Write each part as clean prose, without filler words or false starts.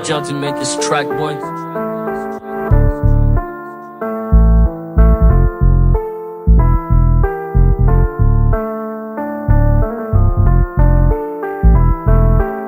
job to make this track, boy.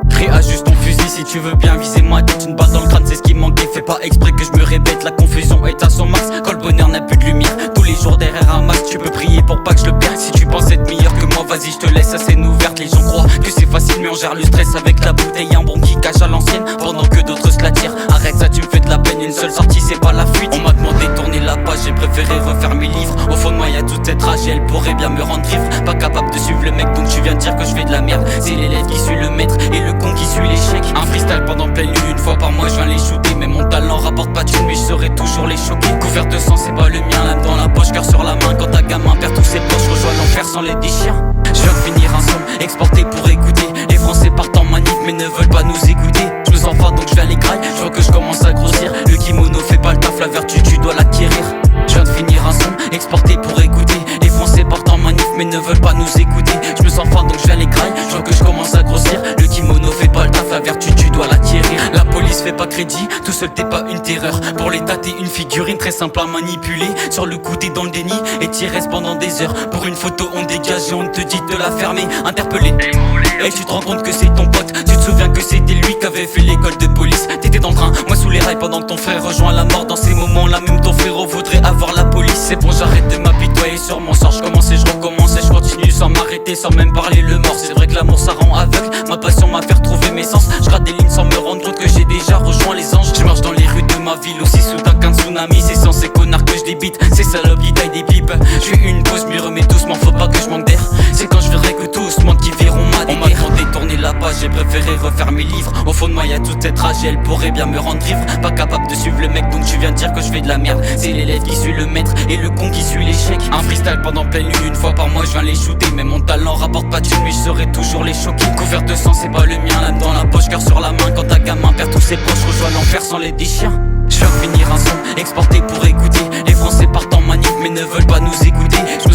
Réajuste ton fusil si tu veux bien viser ma tête. Une balle dans le crâne, c'est ce qui manquait. Fais pas exprès que je me répète. La confusion est à son max. Quand le bonheur n'a plus de lumière, tous les jours derrière un masque, tu peux prier pour pas que je le perde. Si tu penses être meilleur que moi, vas-y, je te laisse à scène ouverte. Les gens croient que c'est facile, mais on gère le stress avec la bouteille. Un bon kickage à l'ancienne, pendant que d'autres se la tirent. Arrête ça, tu me fais de la peine. Une seule sortie, c'est pas la fuite. On m'a demandé de tourner la page, j'ai préféré refaire mes livres. Au fond de moi, y'a toute cette rage et elle pourrait bien me rendre ivre. Pas capable de suivre le mec, donc tu viens de dire que je fais de la merde. C'est l'élève qui suit le maître et le con qui suit l'échec. Un freestyle pendant pleine lune, une fois par mois, je viens les shooter. Mais mon talent rapporte pas de thunes, mais je saurais toujours les choquer. Couvert de sang, c'est pas le mien, lame dans la poche, cœur sur la main. Quand ta gamin perd tous ses poches, rejoins l'enfer sans les déchirs. Je viens de finir un son, exporté pour écouter. Les Français partent en manif, mais ne veulent pas nous écouter. Je me sens fort, donc je vais à l'écraille. Je vois que je commence à grossir. Le kimono fait pas le taf, la vertu tu dois l'acquérir. Je viens de finir un son, exporté pour écouter. Les Français partent en manif, mais ne veulent pas nous écouter. Je me sens fort, donc je vais à l'écraille. Je vois que je commence à grossir. Le kimono fait pas le taf, la vertu tu dois l'acquérir. La police fait pas crédit, tout seul t'es pas une terreur. Pour l'état t'es une figurine très simple à manipuler. Sur le coup t'es dans le déni et t'y restes pendant des heures. Pour une photo on dégage et on te dit de la fermer. Interpellé, et tu te rends compte que c'est ton pote. Tu te souviens que c'était lui qui avait fait l'école de police. T'étais dans le train, moi sous les rails pendant que ton frère rejoint la mort. Dans ces moments là même ton frérot voudrait avoir la police. C'est bon, j'arrête de m'apitoyer sur mon sort. Je commence et je recommence et je continue sans m'arrêter, sans même parler le mort. C'est vrai que l'amour ça rend aveugle, ma passion m'a fait retrouver mes sens. Je gratte des lignes sans me rendre compte que j'ai déjà rejoint les anges. Je marche dans les rues de ma ville aussi soudain qu'un tsunami. C'est sans ces connards que je débite, ces salopes qui taillent des pipes. Je fais une pause, m'y remets doucement, faut pas que je manque d'air. C'est quand je verrai que tous mentent qui verront ma déterre. On m'a demandé de tourner la page, j'ai préféré refaire mes livres. Au fond de moi y'a toute cette rage et elle pourrait bien me rendre ivre. Pas capable de suivre le mec, donc tu viens de dire que je fais de la merde. C'est l'élève qui suit le maître et le con qui suit l'échec. Un freestyle pendant pleine lune, une fois par mois je viens les shooter. Mais mon talent rapporte pas de thunes, mais je saurais toujours les choquer. Couvert de sang, c'est pas le mien, lame dans la poche, cœur sur la main. Quand ta gamin perd tous ses poches, rejoins l'enfer sans les déchirs. Je viens de finir un son, exporté pour écouter. Les Français partent en manif, mais ne veulent pas nous écouter. Je me